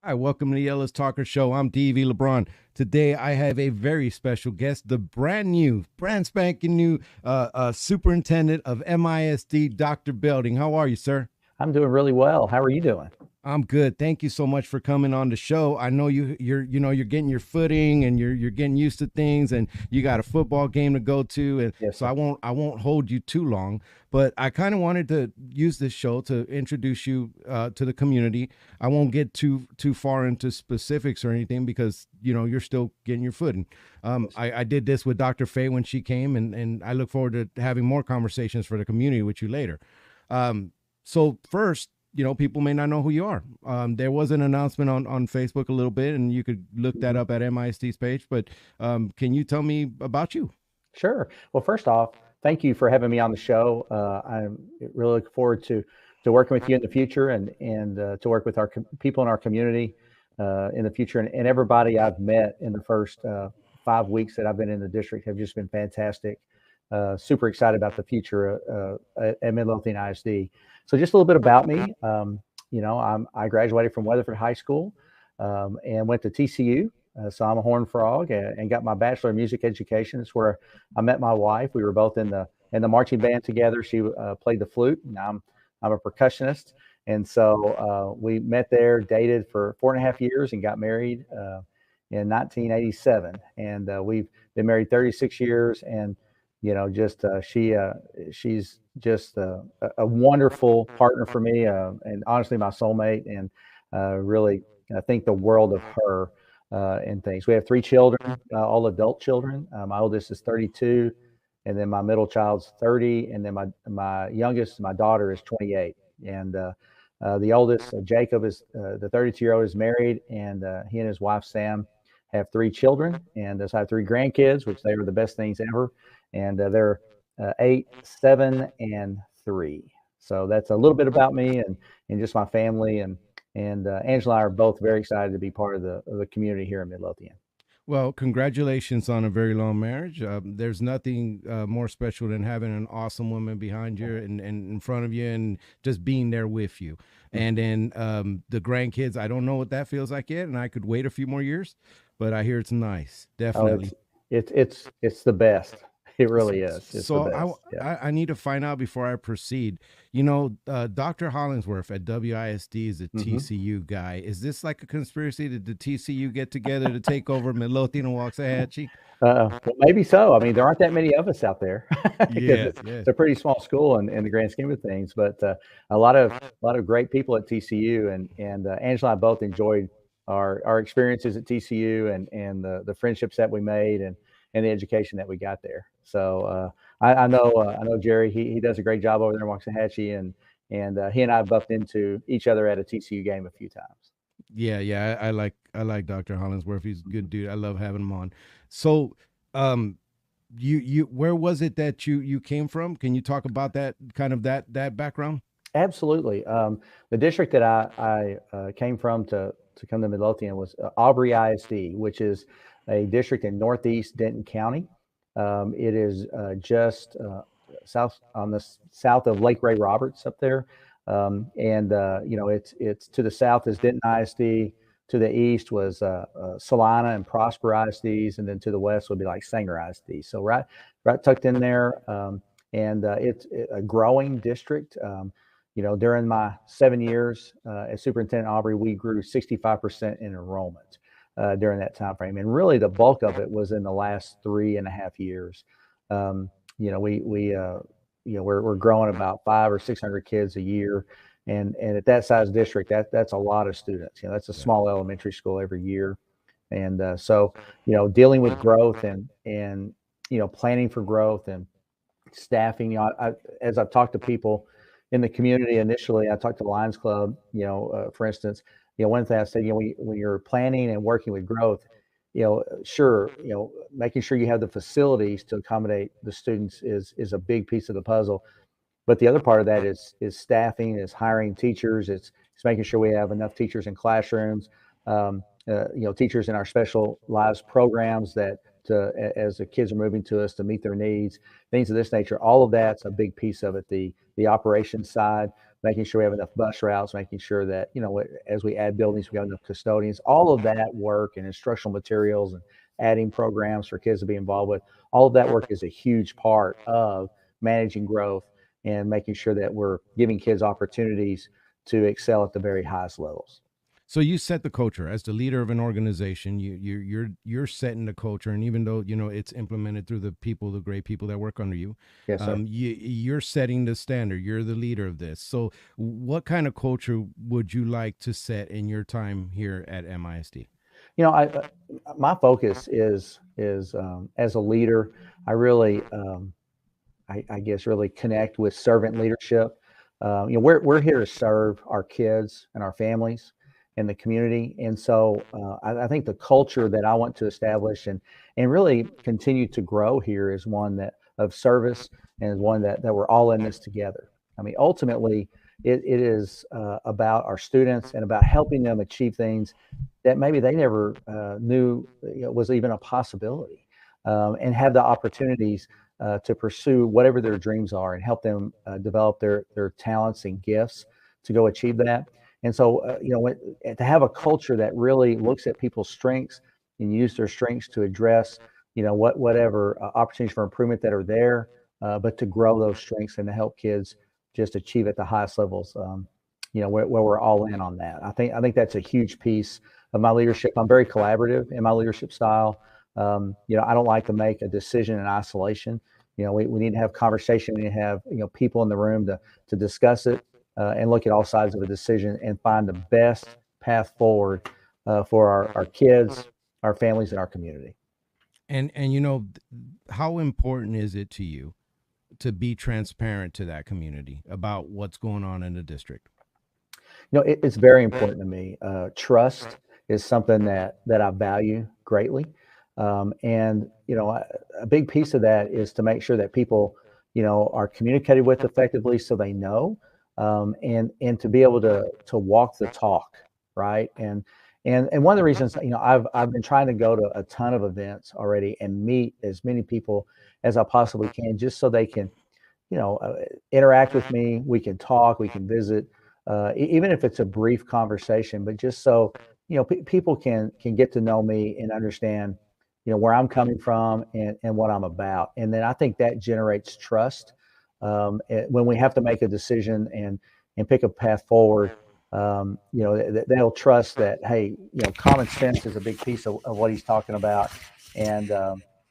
Hi, welcome to the Ellis Talker Show. I'm DV LeBron. Today I have a very special guest, the brand spanking new superintendent of MISD, Dr. Belding. How are you, sir? I'm doing really well. How are you doing? I'm good. Thank you so much for coming on the show. I know you're getting your footing and you're getting used to things, and you got a football game to go to, and Yes, so sir. I won't hold you too long. But I kind of wanted to use this show to introduce you to the community. I won't get too far into specifics or anything because you're still getting your footing. Yes, sir. I did this with Dr. Faye when she came, and I look forward to having more conversations for the community with you later. So first, people may not know who you are. There was an announcement on Facebook a little bit, and you could look that Mhm. up at MISD's page. But can you tell me about you? Sure. Well, first off, thank you for having me on the show. I'm really looking forward to working with you in the future and to work with our people in our community in the future. And everybody I've met in the first 5 weeks that I've been in the district have just been fantastic. Super excited about the future at Midlothian ISD. So just a little bit about me. I graduated from Weatherford High School and went to TCU. So I'm a horned frog and got my bachelor of music education. It's where I met my wife. We were both in the marching band together. She played the flute, and I'm a percussionist. And so we met there, dated for 4.5 years, and got married in 1987. And we've been married 36 years. And just she's just a wonderful partner for me, and honestly, my soulmate. And really, I think the world of her and things. We have three children, all adult children. My oldest is 32, and then my middle child's 30, and then my youngest, my daughter, is 28. And the oldest, Jacob, is the 32-year-old, is married, and he and his wife Sam have three children, and I have three grandkids, which they are the best things ever. And they're 8, 7, and 3. So that's a little bit about me and just my family. And Angela and I are both very excited to be part of the community here in Midlothian. Well, congratulations on a very long marriage. There's nothing more special than having an awesome woman behind you and in front of you and just being there with you. And then the grandkids, I don't know what that feels like yet, and I could wait a few more years, but I hear it's nice. Oh, Definitely. it's the best. It S- really is. It's the So best. Yeah. I need to find out before I proceed. Dr. Hollingsworth at WISD is a Hmm. TCU guy. Is this like a conspiracy? Did the TCU get together to take over Midlothian and Waxahachie? Well, maybe so. I mean, there aren't that many of us out there because Yes, it's yes. a pretty small school in the grand scheme of things. But a lot of great people at TCU, and Angela and I both enjoyed our experiences at TCU and the friendships that we made and the education that we got there. So I know Jerry. He does a great job over there in Waxahachie, and he and I have bumped into each other at a TCU game a few times. Yeah, yeah. I like Dr. Hollingsworth. He's a good dude. I love having him on. So, um, you where was it that you came from? Can you talk about that kind of that background? Absolutely. The district that I came from to come to Midlothian was Aubrey ISD, which is a district in northeast Denton County. It is just south on the south of Lake Ray Roberts up there, and it's to the south is Denton ISD. To the east was Salina and Prosper ISDs, and then to the west would be like Sanger ISD. So right tucked in there, and it's a growing district. During my 7 years as superintendent Aubrey, we grew 65% in enrollment during that time frame, and really the bulk of it was in the last 3.5 years. Um, we're growing about 500 or 600 kids a year, and at that size district, that's a lot of students. That's a Yeah. small elementary school every year, and so dealing with growth and planning for growth and staffing. As I've talked to people in the community initially, I talked to Lions Club, for instance, one thing I said, when you're planning and working with growth, sure, making sure you have the facilities to accommodate the students is a big piece of the puzzle. But the other part of that is staffing, is hiring teachers, it's making sure we have enough teachers in classrooms, teachers in our special lives programs that as the kids are moving to us to meet their needs, things of this nature. All of that's a big piece of it. The operations side, making sure we have enough bus routes, making sure that, as we add buildings, we have enough custodians. All of that work and instructional materials and adding programs for kids to be involved with, all of that work is a huge part of managing growth and making sure that we're giving kids opportunities to excel at the very highest levels. So you set the culture as the leader of an organization. You're setting the culture, and even though it's implemented through the people, the great people that work under you, Yes, sir. you're setting the standard. You're the leader of this. So, what kind of culture would you like to set in your time here at MISD? My focus is as a leader, I really I guess really connect with servant leadership. We're here to serve our kids and our families and the community, and so I think the culture that I want to establish and really continue to grow here is one that of service, and is one that we're all in this together. I mean, ultimately, it is about our students and about helping them achieve things that maybe they never knew was even a possibility, and have the opportunities to pursue whatever their dreams are and help them develop their talents and gifts to go achieve that. And so, to have a culture that really looks at people's strengths and use their strengths to address, whatever opportunities for improvement that are there, but to grow those strengths and to help kids just achieve at the highest levels. Where we're all in on that. I think that's a huge piece of my leadership. I'm very collaborative in my leadership style. I don't like to make a decision in isolation. We need to have conversation. We need to have people in the room to discuss it and look at all sides of a decision and find the best path forward for our kids, our families, and our community. And how important is it to you to be transparent to that community about what's going on in the district? It's very important to me. Trust is something that I value greatly. And a big piece of that is to make sure that people, are communicated with effectively, so they know, and to be able to walk the talk, right? And one of the reasons, I've been trying to go to a ton of events already and meet as many people as I possibly can, just so they can, interact with me. We can talk, we can visit, even if it's a brief conversation, but just so people can get to know me and understand where I'm coming from and what I'm about. And then I think that generates trust when we have to make a decision and pick a path forward. They'll trust that, hey, common sense is a big piece of what he's talking about, and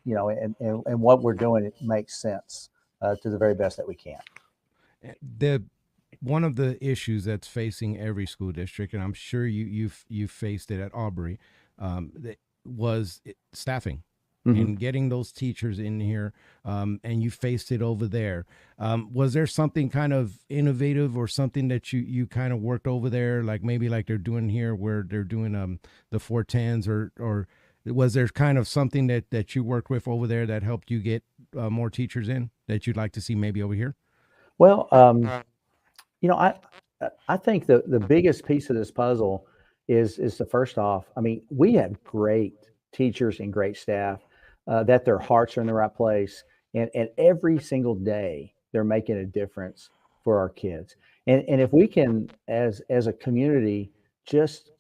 and what we're doing, it makes sense to the very best that we can. The One of the issues that's facing every school district, and I'm sure you've faced it at Aubrey, was staffing. Mm-hmm. And getting those teachers in here, and you faced it over there. Was there something kind of innovative or something that you kind of worked over there, like maybe like they're doing here, where they're doing the 410s, or was there kind of something that you worked with over there that helped you get more teachers in that you'd like to see maybe over here? Well, I think the biggest piece of this puzzle is the first off. I mean, we have great teachers and great staff that their hearts are in the right place, and every single day they're making a difference for our kids. And if we can, as a community, just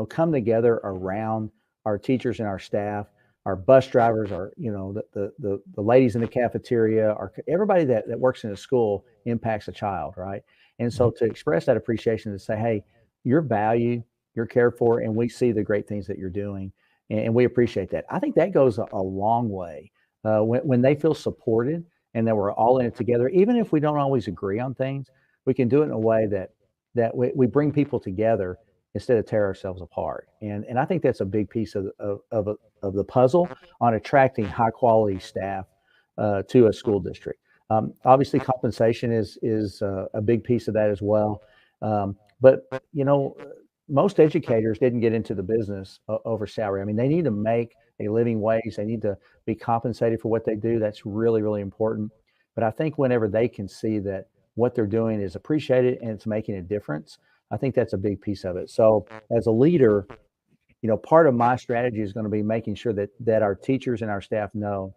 come together around our teachers and our staff, our bus drivers, our the ladies in the cafeteria, everybody that works in a school impacts a child, right? And so to express that appreciation, to say, hey, you're valued, you're cared for, and we see the great things that you're doing, and we appreciate that. I think that goes a long way when they feel supported and that we're all in it together. Even if we don't always agree on things, we can do it in a way that we bring people together instead of tear ourselves apart. And I think that's a big piece of the puzzle on attracting high quality staff to a school district. Obviously, compensation is a big piece of that as well. But most educators didn't get into the business over salary. I mean, they need to make a living wage. They need to be compensated for what they do. That's really, really important. But I think whenever they can see that what they're doing is appreciated and it's making a difference, I think that's a big piece of it. So as a leader, part of my strategy is going to be making sure that our teachers and our staff know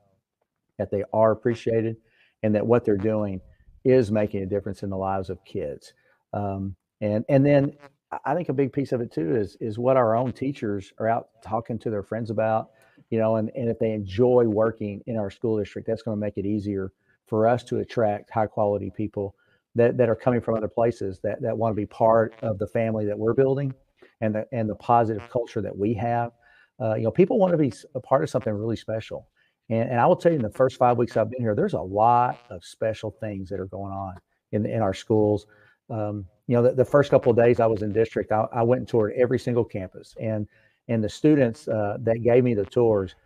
that they are appreciated and that what they're doing is making a difference in the lives of kids. And then I think a big piece of it too is what our own teachers are out talking to their friends about, and if they enjoy working in our school district, that's going to make it easier for us to attract high quality people that are coming from other places that want to be part of the family that we're building and the positive culture that we have. People want to be a part of something really special. And I will tell you, in the first 5 weeks I've been here, there's a lot of special things that are going on in our schools. The first couple of days I was in district, I went and toured every single campus, and the students that gave me the tours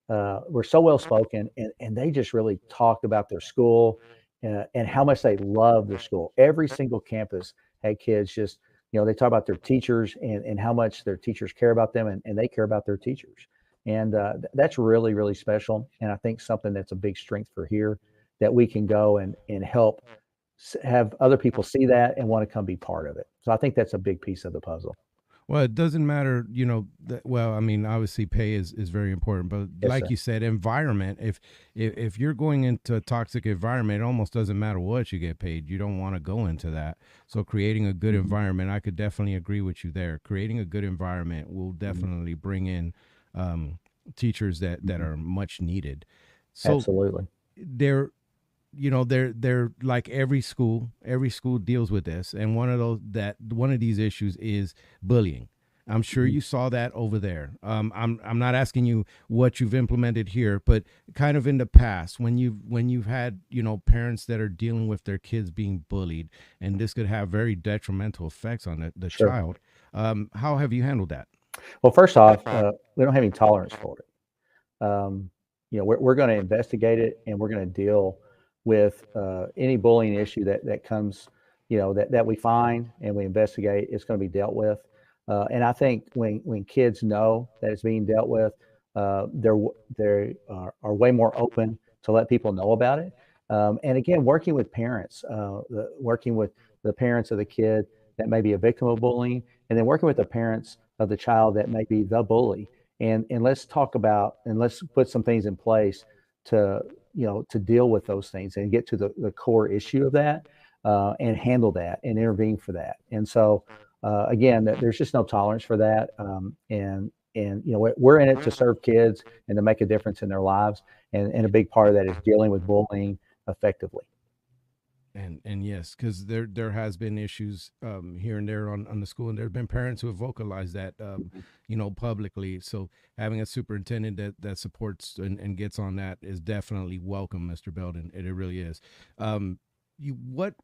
were so well spoken, and they just really talked about their school and how much they love their school. Every single campus had kids just, they talk about their teachers and how much their teachers care about them, and they care about their teachers. And that's really, really special. And I think something that's a big strength for here that we can go and help have other people see that and want to come be part of it. So I think that's a big piece of the puzzle. Well, it doesn't matter, well, I mean, obviously pay is very important, but Yes, like sir. you said, environment, if you're going into a toxic environment, it almost doesn't matter what you get paid. You don't want to go into that. So creating a good Mhm. environment, I could definitely agree with you there. Creating a good environment will Mhm. definitely bring in teachers that Mhm. are much needed. So Absolutely. there they're like every school deals with this, and one of these issues is bullying. I'm sure Mhm. you saw that over there. I'm not asking you what you've implemented here, but kind of in the past when you've had parents that are dealing with their kids being bullied, and this could have very detrimental effects on the Sure. child. How have you handled that? Well, first off, we don't have any tolerance for it. We're going to investigate it, and we're going to deal with any bullying issue that comes, that we find and we investigate. It's going to be dealt with. And I think when kids know that it's being dealt with, they are way more open to let people know about it. And again, working with parents, working with the parents of the kid that may be a victim of bullying, and then working with the parents of the child that may be the bully, and let's talk about and let's put some things in place to to deal with those things and get to the core issue of that, and handle that and intervene for that. And so again, there's just no tolerance for that. And we're in it to serve kids and to make a difference in their lives, and a big part of that is dealing with bullying effectively. And yes, because there has been issues here and there on the school, and there have been parents who have vocalized that Mhm. publicly. So having a superintendent that supports and gets on that is definitely welcome, Mr. Belden. It really is. You what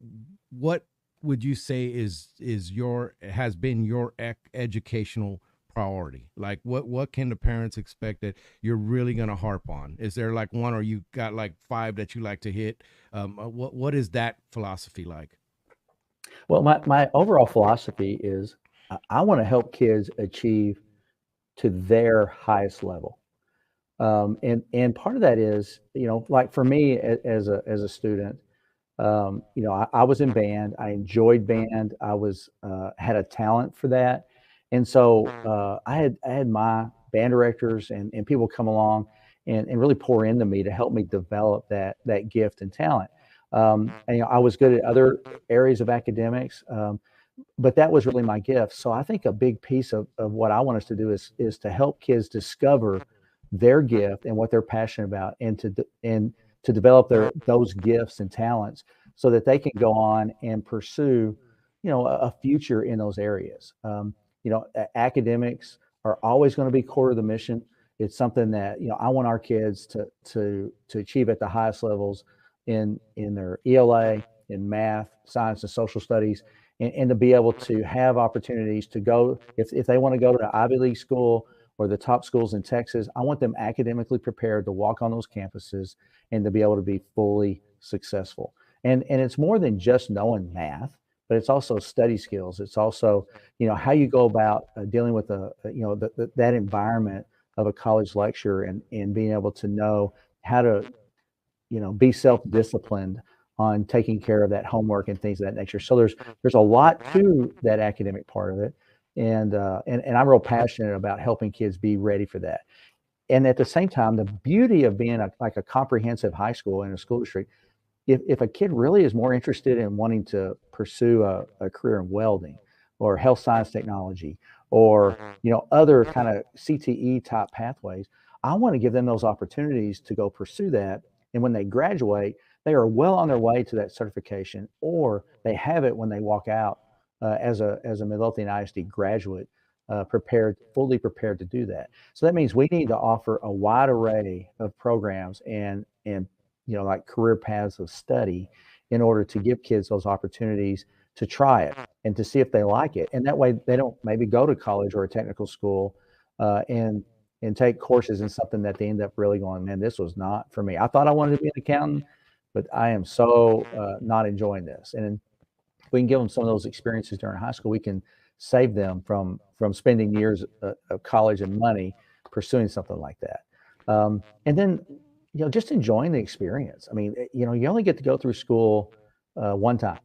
would you say is your has been your educational priority? Like what can the parents expect that you're really going to harp on? Is there like one, or you got like five that you like to hit? What is that philosophy like? Well, my overall philosophy is I want to help kids achieve to their highest level. And part of that is, like for me as a student, I was in band. I enjoyed band. I was had a talent for that, and so I had my band directors and people come along and really pour into me to help me develop that gift and talent. And I was good at other areas of academics, but that was really my gift. So I think a big piece of what I want us to do is to help kids discover their gift and what they're passionate about, and to develop those gifts and talents so that they can go on and pursue, a future in those areas. Academics are always going to be core of the mission. It's something that I want our kids to achieve at the highest levels in their ELA, in math, science, and social studies, and to be able to have opportunities to go if they want to go to the Ivy League school or the top schools in Texas. I want them academically prepared to walk on those campuses and to be able to be fully successful. And it's more than just knowing math, but it's also study skills. It's also how you go about dealing with that environment of a college lecture, and being able to know how to be self-disciplined on taking care of that homework and things of that nature. So there's a lot to that academic part of it, and I'm real passionate about helping kids be ready for that. And at the same time, the beauty of being like a comprehensive high school in a school district, if a kid really is more interested in wanting to pursue a career in welding or health science technology or other kind of CTE type pathways, I want to give them those opportunities to go pursue that. And when they graduate, they are well on their way to that certification, or they have it when they walk out as a Midlothian ISD graduate, fully prepared to do that. So that means we need to offer a wide array of programs and like career paths of study in order to give kids those opportunities to try it and to see if they like it. And that way they don't maybe go to college or a technical school and take courses in something that they end up really going, man, this was not for me. I thought I wanted to be an accountant, but I am so not enjoying this. And if we can give them some of those experiences during high school, we can save them from spending years of college and money pursuing something like that. And then, just enjoying the experience. I mean, you only get to go through school one time,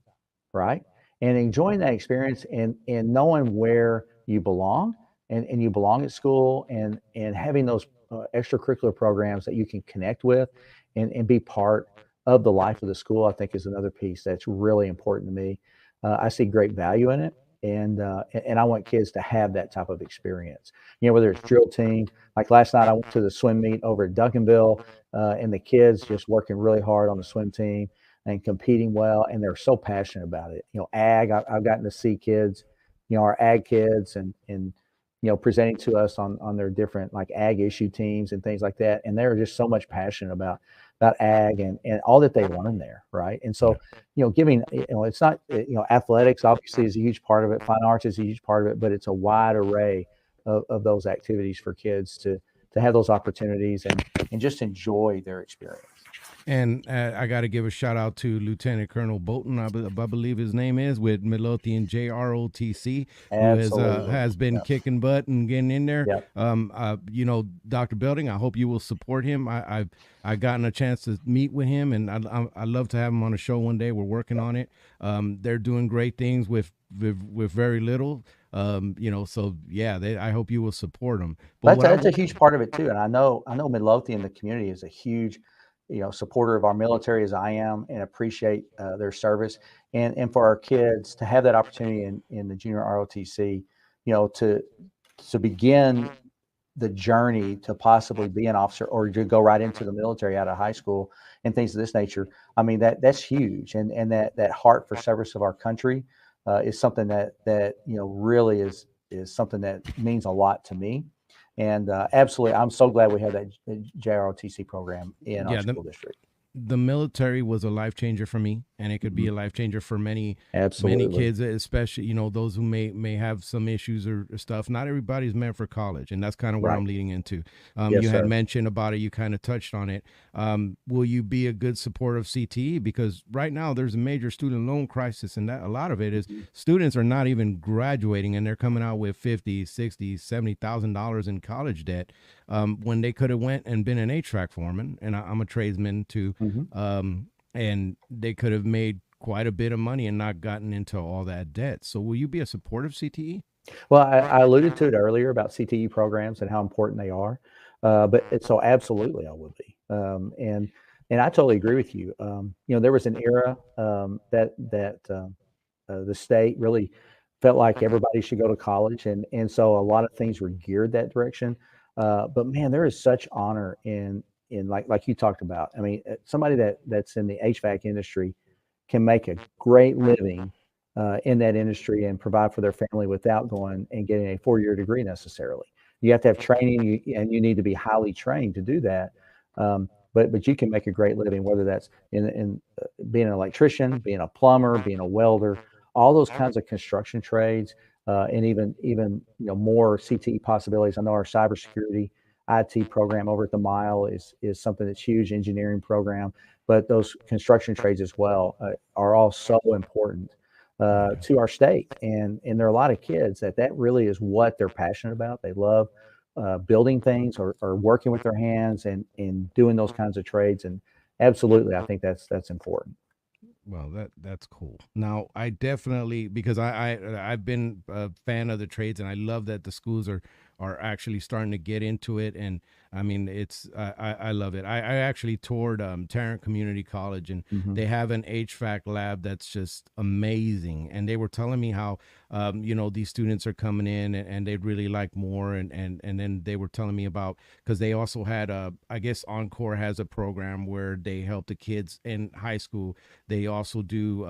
right? And enjoying that experience and knowing where you belong and you belong at school and having those extracurricular programs that you can connect with and be part of the life of the school, I think is another piece that's really important to me. I see great value in it. And I want kids to have that type of experience. Whether it's drill team, like last night I went to the swim meet over at Duncanville, and the kids just working really hard on the swim team and competing well, and they're so passionate about it. Ag, I've gotten to see kids, our ag kids, and presenting to us on their different like ag issue teams and things like that, and they're just so much passionate about ag and all that they learn there, right? And so, giving, it's not, athletics obviously is a huge part of it. Fine arts is a huge part of it, but it's a wide array of those activities for kids to have those opportunities and just enjoy their experience. And I got to give a shout out to Lieutenant Colonel Bolton, I believe his name is, with Midlothian JROTC, who has been Yep. kicking butt and getting in there. Yep. Dr. Belding, I hope you will support him. I've gotten a chance to meet with him, and I love to have him on the show one day. We're working on it. They're doing great things with very little. So yeah, I hope you will support them. But that's a huge part of it too. And I know Midlothian, the community, is a huge supporter of our military, as I am, and appreciate their service. And for our kids to have that opportunity in the junior ROTC, to begin the journey to possibly be an officer or to go right into the military out of high school and things of this nature. I mean, that's huge. And that heart for service of our country is something that really is something that means a lot to me. And absolutely, I'm so glad we have that JROTC program in our school district. The military was a life changer for me, and it could be a life changer for many kids, especially those who may have some issues or stuff. Not everybody's meant for college, and that's kind of where I'm leading into. Yes, you had sir. mentioned about it, you kind of touched on it. Will you be a good supporter of CTE? Because right now there's a major student loan crisis, and that a lot of it is students are not even graduating, and they're coming out with $50,000, $60,000, $70,000 in college debt when they could have went and been an HVAC foreman, and I'm a tradesman too. And they could have made quite a bit of money and not gotten into all that debt. So will you be a supporter of CTE? Well, I alluded to it earlier about CTE programs and how important they are. So absolutely I will be. And I totally agree with you. There was an era that the state really felt like everybody should go to college. And so a lot of things were geared that direction. But man, there is such honor in like you talked about. I mean, somebody that's in the HVAC industry can make a great living in that industry and provide for their family without going and getting a 4-year degree necessarily. You have to have training, and you need to be highly trained to do that. But you can make a great living, whether that's in being an electrician, being a plumber, being a welder, all those kinds of construction trades, and even more CTE possibilities. I know our cybersecurity IT program over at the Mile is something that's huge, engineering program, but those construction trades as well are all so important to our state. And there are a lot of kids that really is what they're passionate about. They love building things or working with their hands and doing those kinds of trades. And absolutely, I think that's important. Well, that's cool. Now, I definitely, because I've been a fan of the trades, and I love that the schools are are actually starting to get into it. And I mean, I love it. I actually toured Tarrant Community College, and Hmm. they have an HVAC lab that's just amazing. And they were telling me how these students are coming in, and they'd really like more. And then they were telling me about, because they also had I guess Encore has a program where they help the kids in high school. They also do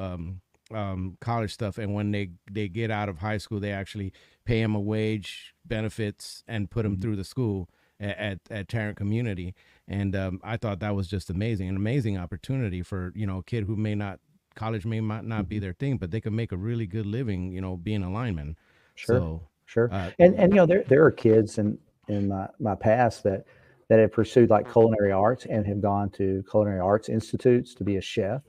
college stuff, and when they get out of high school, they actually pay them a wage, benefits, and put them Hmm. through the school at Tarrant Community. And I thought that was just amazing, an amazing opportunity for a kid who may not, college may not be Hmm. their thing, but they could make a really good living, being a lineman. Sure, So sure. uh, And there are kids in my past that have pursued like culinary arts and have gone to culinary arts institutes to be a chef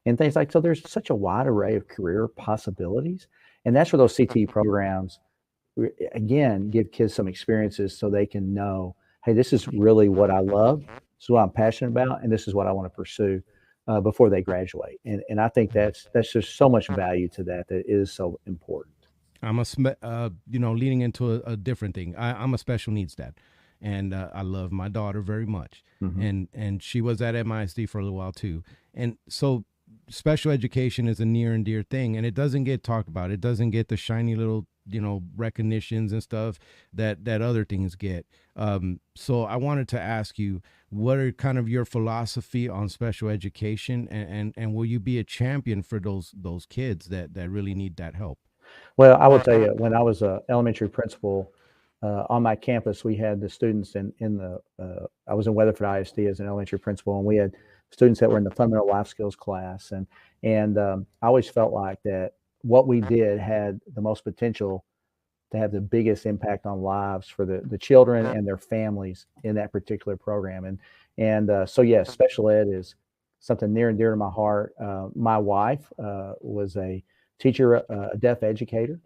and things like so. There's such a wide array of career possibilities, and that's where those CTE programs again give kids some experiences so they can know, hey, this is really what I love, this is what I'm passionate about, and this is what I want to pursue before they graduate. And I think that's just so much value to that that is so important. leading into a different thing. I'm a special needs dad, and I love my daughter very much, Hmm. and she was at MISD for a little while too, and so special education is a near and dear thing, and it doesn't get talked about. It doesn't get the shiny little recognitions and stuff that other things get. So I wanted to ask you, what are kind of your philosophy on special education, and will you be a champion for those kids that really need that help? Well, I will tell you, when I was a elementary principal, on my campus, we had the students in the, I was in Weatherford ISD as an elementary principal, and we had students that were in the fundamental life skills class. And I always felt like that what we did had the most potential to have the biggest impact on lives for the children and their families in that particular program. And so, yes, special ed is something near and dear to my heart. My wife was a teacher, a deaf educator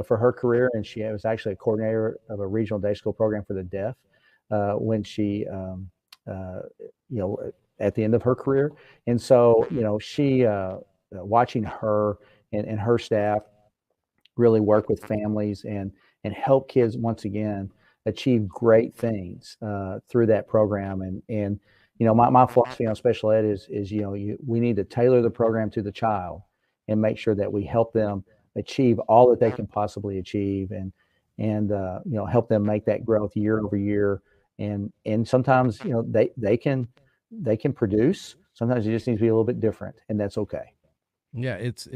for her career, and she was actually a coordinator of a regional day school program for the deaf when she, uh, you know, at the end of her career. And so, she, watching her and her staff really work with families and help kids once again achieve great things through that program. And my philosophy on special ed is we need to tailor the program to the child and make sure that we help them achieve all that they can possibly achieve and help them make that growth year over year. And sometimes they can produce. Sometimes it just needs to be a little bit different, and that's okay. Yeah, it's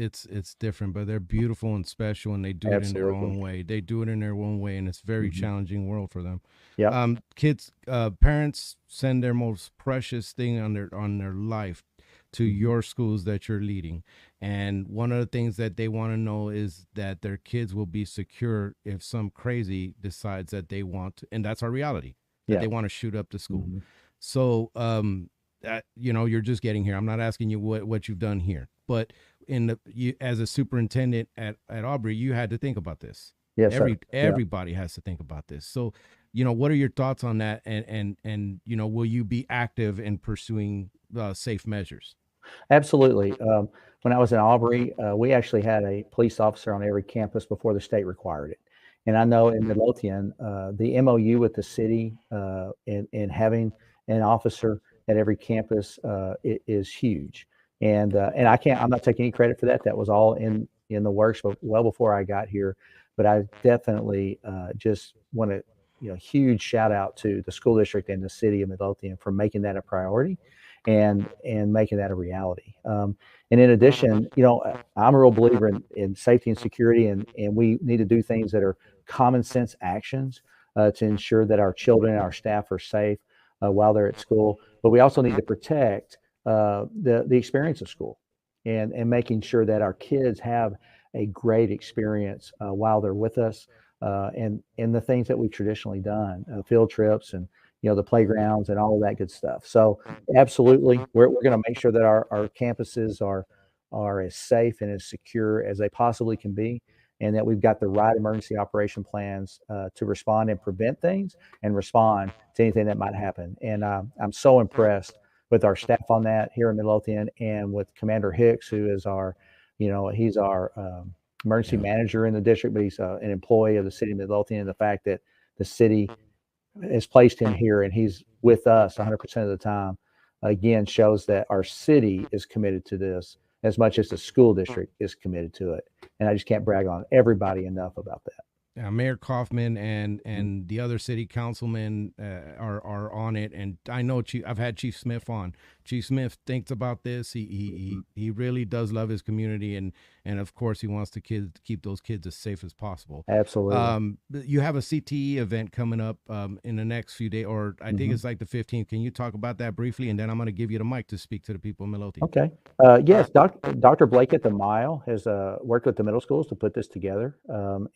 different, but they're beautiful and special, and they do it in their Absolutely. own way. They do it in their own way, and it's very Hmm. challenging world for them. Yep. Kids, parents send their most precious thing on their life to Hmm. your schools that you're leading, and one of the things that they want to know is that their kids will be secure if some crazy decides that they want to, and that's our reality, that Yeah. they want to shoot up the school. Hmm. So, you're just getting here. I'm not asking you what you've done here, but as a superintendent at Aubrey, you had to think about this. Yes, sir. Yeah. Everybody has to think about this. So, what are your thoughts on that? And will you be active in pursuing safe measures? Absolutely. When I was in Aubrey, we actually had a police officer on every campus before the state required it. And I know in Midlothian, the MOU with the city in having an officer at every campus is huge. And I'm not taking any credit for that. That was all in the works, but well before I got here. But I definitely just want to, huge shout out to the school district and the city of Midlothian for making that a priority and making that a reality. And in addition, I'm a real believer in safety and security, and we need to do things that are common sense actions to ensure that our children and our staff are safe while they're at school. But we also need to protect the experience of school and making sure that our kids have a great experience while they're with us and the things that we've traditionally done, field trips and the playgrounds and all of that good stuff. So absolutely, we're going to make sure that our campuses are as safe and as secure as they possibly can be, and that we've got the right emergency operation plans to respond and prevent things and respond to anything that might happen. And I'm so impressed with our staff on that here in Midlothian and with Commander Hicks, who is he's our emergency Yeah. manager in the district, but he's an employee of the city of Midlothian. And the fact that the city has placed him here, and he's with us 100% of the time, again, shows that our city is committed to this as much as the school district is committed to it. And I just can't brag on everybody enough about that. Mayor Kaufman and the other city councilmen are on it, and I know I've had Chief Smith on. Chief Smith thinks about this. He really does love his community, and of course he wants to keep those kids as safe as possible. Absolutely. You have a CTE event coming up in the next few days, or I think it's like the 15th. Can you talk about that briefly, and then I'm going to give you the mic to speak to the people in Midlothian. Okay. Yes, Dr. Blake at the Mile has worked with the middle schools to put this together,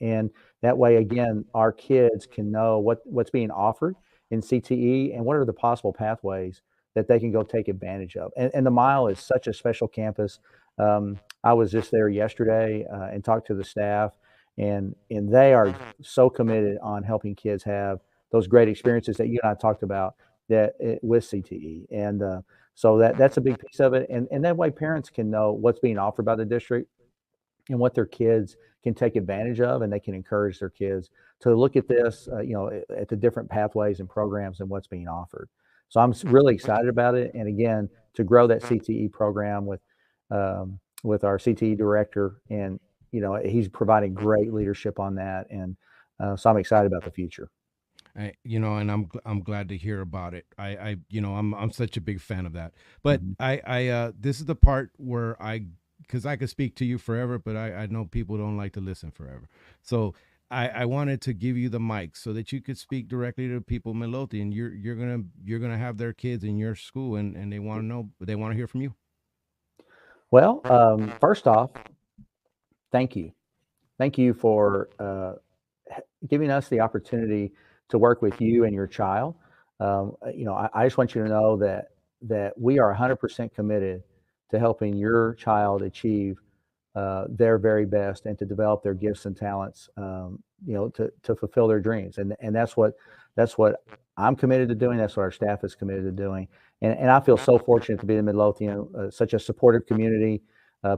and that way, again, our kids can know what's being offered in CTE and what are the possible pathways that they can go take advantage of. And the Mile is such a special campus. I was just there yesterday and talked to the staff, and they are so committed on helping kids have those great experiences that you and I talked about with CTE. And so that's a big piece of it. And that way parents can know what's being offered by the district and what their kids can take advantage of, and they can encourage their kids to look at this, at the different pathways and programs and what's being offered. So I'm really excited about it. And again, to grow that CTE program with our CTE director, and he's providing great leadership on that, and so I'm excited about the future. And I'm glad to hear about it. I'm such a big fan of that. But this is the part where because I could speak to you forever, but I know people don't like to listen forever. So I wanted to give you the mic so that you could speak directly to people in Midlothian. You're gonna have their kids in your school, and they want to know, they want to hear from you. Well, first off, thank you for giving us the opportunity to work with you and your child. I just want you to know that we are 100% committed to helping your child achieve their very best and to develop their gifts and talents, to fulfill their dreams. And that's what I'm committed to doing. That's what our staff is committed to doing. And I feel so fortunate to be in Midlothian, such a supportive community,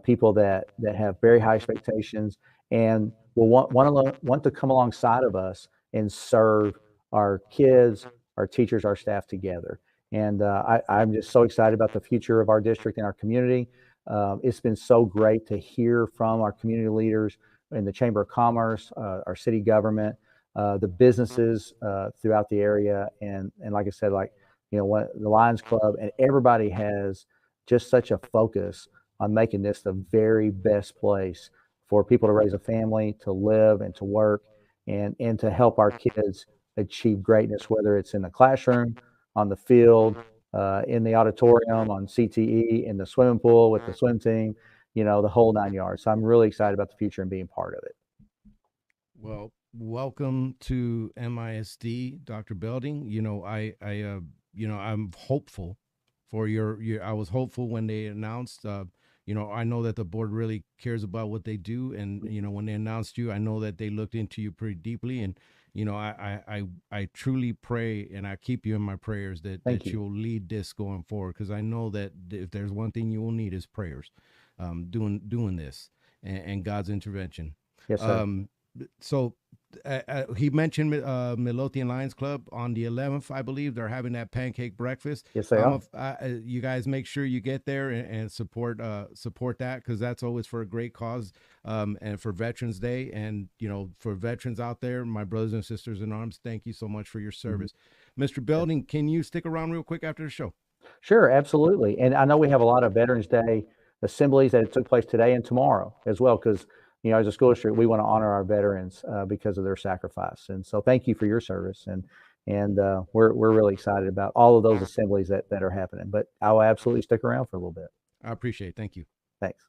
people that have very high expectations and will want to come alongside of us and serve our kids, our teachers, our staff together. And I'm just so excited about the future of our district and our community. It's been so great to hear from our community leaders in the Chamber of Commerce, our city government, the businesses throughout the area. And like I said, the Lions Club, and everybody has just such a focus on making this the very best place for people to raise a family, to live and to work, and to help our kids achieve greatness, whether it's in the classroom, on the field, in the auditorium, on CTE, in the swimming pool with the swim team, the whole 9 yards. So I'm really excited about the future and being part of it. Well, welcome to MISD, Dr. Belding. I'm hopeful for your I was hopeful when they announced, I know that the board really cares about what they do. And, when they announced you, I know that they looked into you pretty deeply. And, I truly pray, and I keep you in my prayers that you'll lead this going forward. Because I know that if there's one thing you will need is prayers, doing this and God's intervention. Yes, sir. So he mentioned Midlothian Lions Club on the 11th, I believe. They're having that pancake breakfast. Yes, they are. You guys make sure you get there and support that, because that's always for a great cause, and for Veterans Day. And, for veterans out there, my brothers and sisters in arms, thank you so much for your service. Mr. Belding, can you stick around real quick after the show? Sure, absolutely. And I know we have a lot of Veterans Day assemblies that took place today and tomorrow as well, because as a school district, we want to honor our veterans because of their sacrifice. And so thank you for your service. And we're really excited about all of those assemblies that are happening. But I will absolutely stick around for a little bit. I appreciate it. Thank you. Thanks.